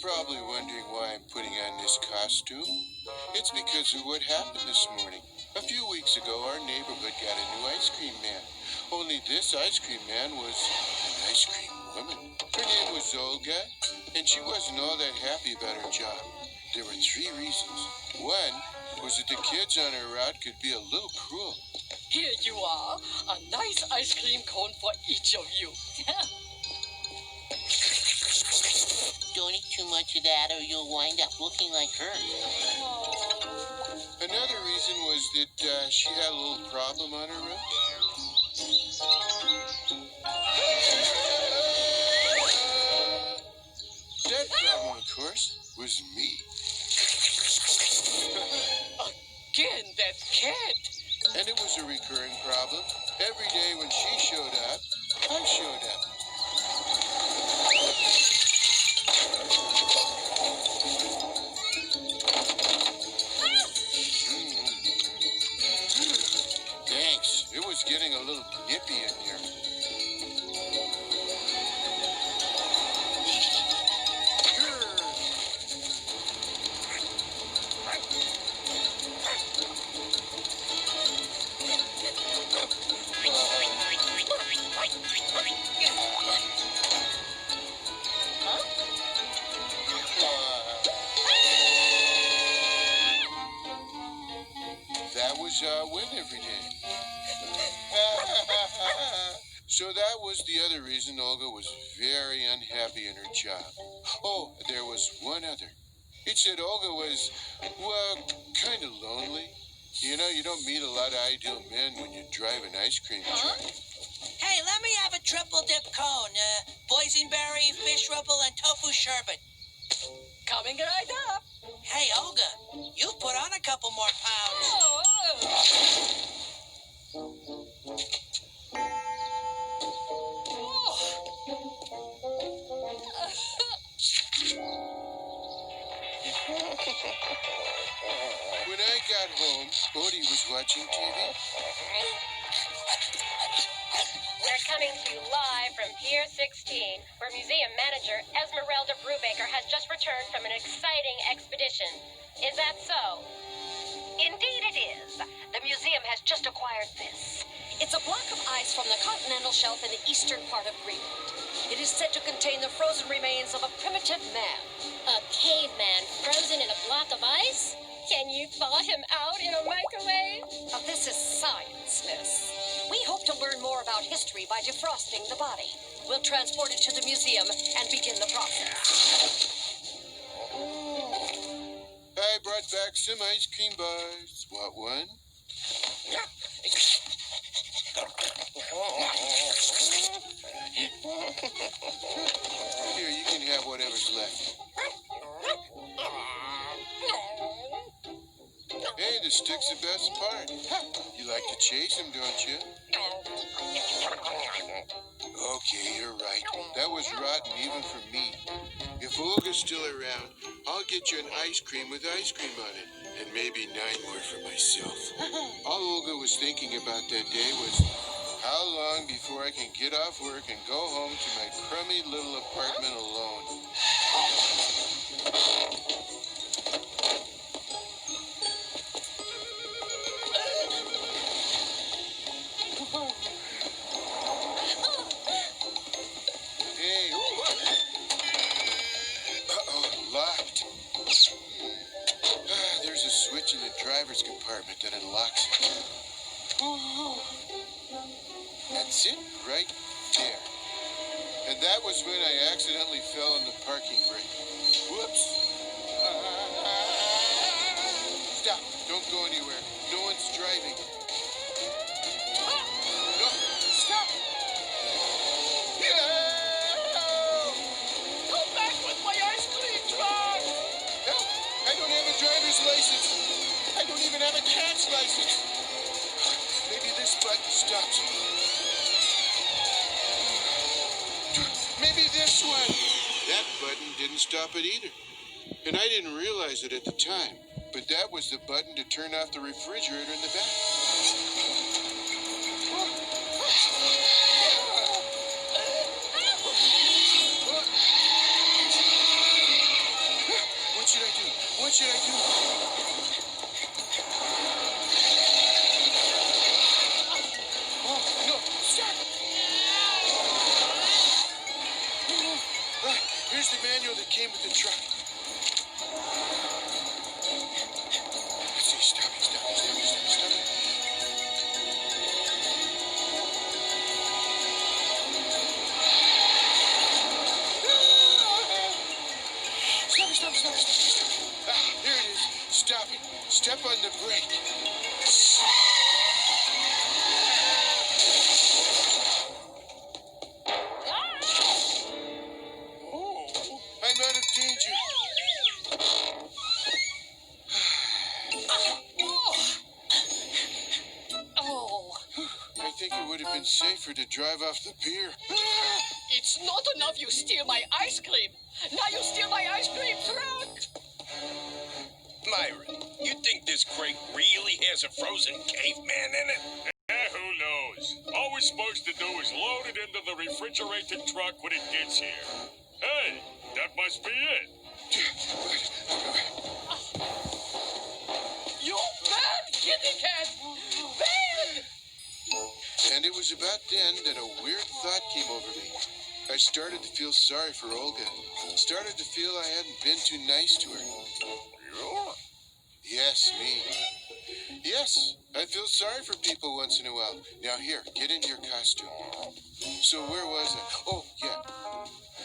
probably wondering why I'm putting on this costume. It's because of what happened this morning. A few weeks ago, our neighborhood got a new ice cream man. Only this ice cream man was an ice cream woman. Her name was Olga, and she wasn't all that happy about her job. There were 3 reasons. One was that the kids on her route could be a little cruel. Here you are, a nice ice cream cone for each of you. Don't eat too much of that or you'll wind up looking like her. Another reason was that she had a little problem on her route. That problem, of course, was me. Again, that cat. And it was a recurring problem. Every day when she showed up, I showed up. Thanks. It was getting a little nippy in here. That was win every day. So that was the other reason Olga was very unhappy in her job. Oh, there was one other. It said Olga was, well, kind of lonely. You know, you don't meet a lot of ideal men when you drive an ice cream truck. Hey, let me have a triple dip cone. Boysenberry, fish rubble, and tofu sherbet. Coming right up. Hey, Olga, you've put on a couple more pounds. When I got home, Odie was watching TV. We're coming to you live from Pier 16, where museum manager Esmeralda Brubaker has just returned from an exciting expedition. Is that so? Indeed it is. The museum has just acquired this. It's a block of ice from the continental shelf in the eastern part of Greenland. It is said to contain the frozen remains of a primitive man. A caveman frozen in a block of ice? Can you thaw him out in a microwave? This is science, miss. We hope to learn more about history by defrosting the body. We'll transport it to the museum and begin the process. I brought back some ice cream bars. Want one? Here, you can have whatever's left. Hey, the stick's the best part. You like to chase him, don't you? Okay, you're right. That was rotten even for me. If Olga's still around, I'll get you an ice cream with ice cream on it. And maybe 9 more for myself. All Olga was thinking about that day was how long before I can get off work and go home to my crummy little apartment alone. Hey, uh-oh, locked. There's a switch in the driver's compartment that unlocks it. That's it, right there. And that was when I accidentally fell on the parking brake. Whoops. Stop. Don't go anywhere. No one's driving. No. Stop. Come back with my ice cream truck. No, I don't have a driver's license. I don't even have a cat's license. Maybe this button stops me. Maybe this one. That button didn't stop it either. And I didn't realize it at the time. But that was the button to turn off the refrigerator in the back. should I do? Oh, no, stop! Here's the manual that came with the truck. Let's see, stop it. Stop. Ah, here it is. Stop it. Step on the brake. Oh, I'm out of danger. Oh, I think it would have been safer to drive off the pier. it's not enough you steal my ice cream. Now you steal my ice cream truck. Myron, you think this crate really has a frozen caveman in it? Who knows? All we're supposed to do is load it into the refrigerated truck when it gets here. Hey, that must be it. You bad kitty cat. Bad. And it was about then that a weird thought came over me. I started to feel sorry for Olga. Started to feel I hadn't been too nice to her. Yes, me. Yes, I feel sorry for people once in a while. Now here, get into your costume. So where was I? Oh, yeah.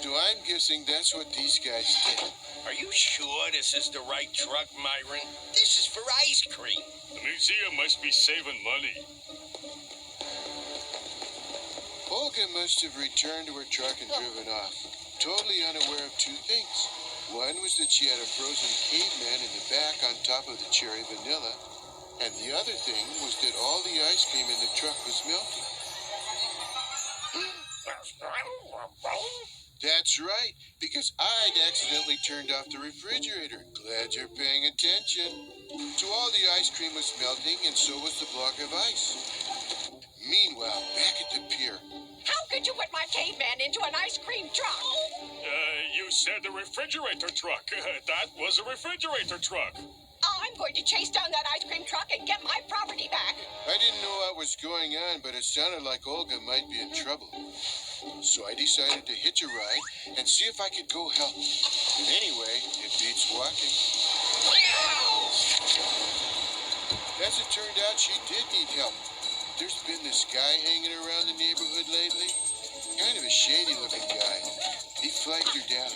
So I'm guessing that's what these guys did. Are you sure this is the right truck, Myron? This is for ice cream. The museum must be saving money. Olga must have returned to her truck and driven off, totally unaware of two things. One was that she had a frozen caveman in the back on top of the cherry vanilla, and the other thing was that all the ice cream in the truck was melting. That's right, because I'd accidentally turned off the refrigerator. Glad you're paying attention. So all the ice cream was melting, and so was the block of ice. Meanwhile, back at the pier. How could you put my caveman into an ice cream truck? You said the refrigerator truck. That was a refrigerator truck. I'm going to chase down that ice cream truck and get my property back. I didn't know what was going on, but it sounded like Olga might be in trouble. So I decided to hitch a ride and see if I could go help. And anyway, it beats walking. As it turned out, she did need help. There's been this guy hanging around the neighborhood lately. Kind of a shady-looking guy. He flagged her down.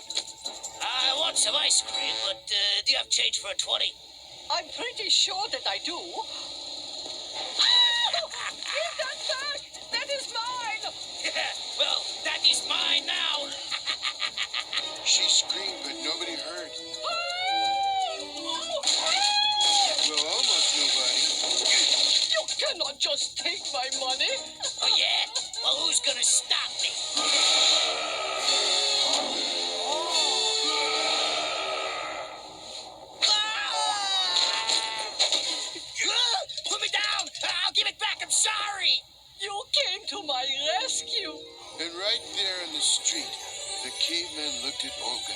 I want some ice cream, but do you have change for a 20? I'm pretty sure that I do. Give that back! That is mine! Well, that is mine now. She screamed, but nobody heard. Well, almost nobody. You cannot just take my money. Oh, yeah? Well, who's gonna stop me? Put me down! I'll give it back, I'm sorry! You came to my rescue. And right there in the street, the caveman looked at Olga.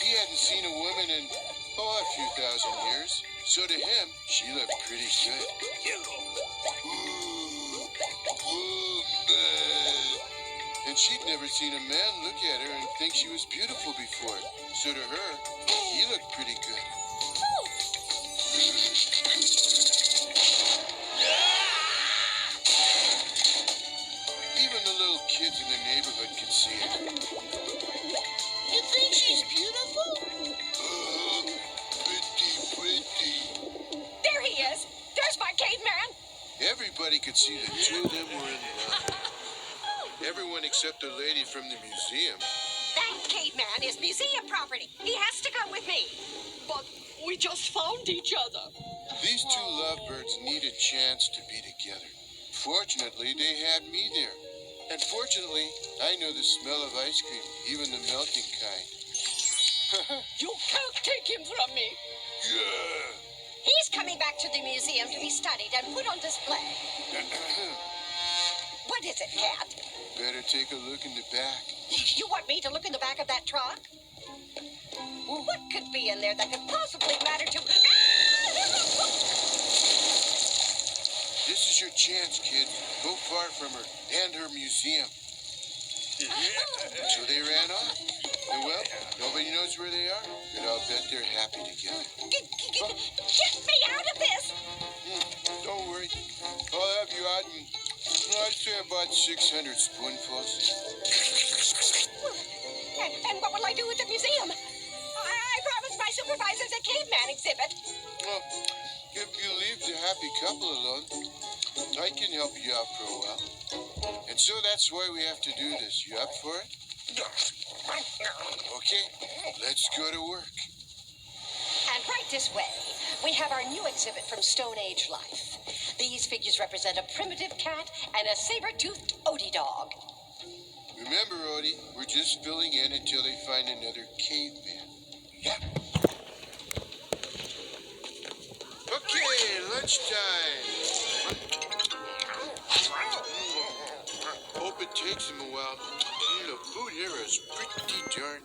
He hadn't seen a woman in, a few thousand years. So to him, she looked pretty good. Ooh, woman. And she'd never seen a man look at her and think she was beautiful before. So to her, he looked pretty good. Even the little kids in the neighborhood could see it. You think she's beautiful? Pretty. There he is. There's my caveman. Everybody could see the two of them were in love. Everyone except the lady from the museum. That caveman is museum property. He has to come with me. But we just found each other. These two lovebirds need a chance to be together. Fortunately, they had me there. And fortunately, I know the smell of ice cream, even the melting kind. You can't take him from me. Yeah. He's coming back to the museum to be studied and put on display. What is it, Cat? Better take a look in the back. You want me to look in the back of that truck? What could be in there that could possibly matter to... This is your chance, kid. Go far from her and her museum. So they ran off. And well, nobody knows where they are, but I'll bet they're happy together. Get me out of this! Don't worry. I'll have you out in, I'd say about 600 spoonfuls. And what will I do with the museum? I promised my supervisors a caveman exhibit. Well, if you leave the happy couple alone, I can help you out for a while. And so that's why we have to do this. You up for it? Okay, let's go to work. And right this way, we have our new exhibit from Stone Age life. These figures represent a primitive cat and a saber-toothed Odie dog. Remember, Odie, we're just filling in until they find another caveman. Yeah. Okay, lunchtime. Hope it takes them a while. The food here is pretty darn